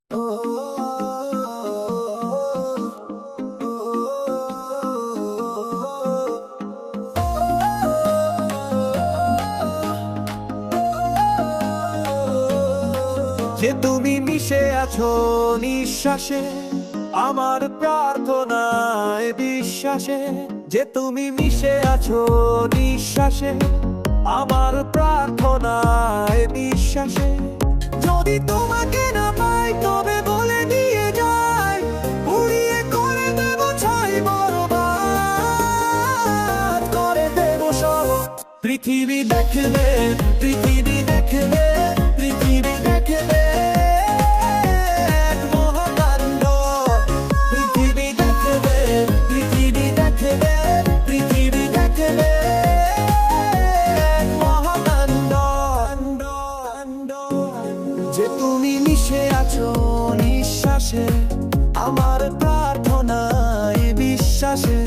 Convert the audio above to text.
যে তুমি মিশে আছো নিঃশ্বাসে, আমার প্রার্থনায় বিশ্বাসে। যে তুমি মিশে আছো নিঃশ্বাসে, আমার প্রার্থনায় বিশ্বাসে। যদি তোমাকে না পাই তবে বলে দিয়ে যাই, উড়িয়ে করে দেব ছাই বরবাদ করে দেব সব। পৃথিবী দেখবে, পৃথিবী দেখবে, পৃথিবী দেখবে এক মহাকাণ্ড। পৃথিবী দেখবে, পৃথিবী দেখবে, পৃথিবী দেখবে এক মহাকাণ্ড। যে তুমি মিশে আছো নিঃশ্বাসে, আমার প্রার্থনায় বিশ্বাসে।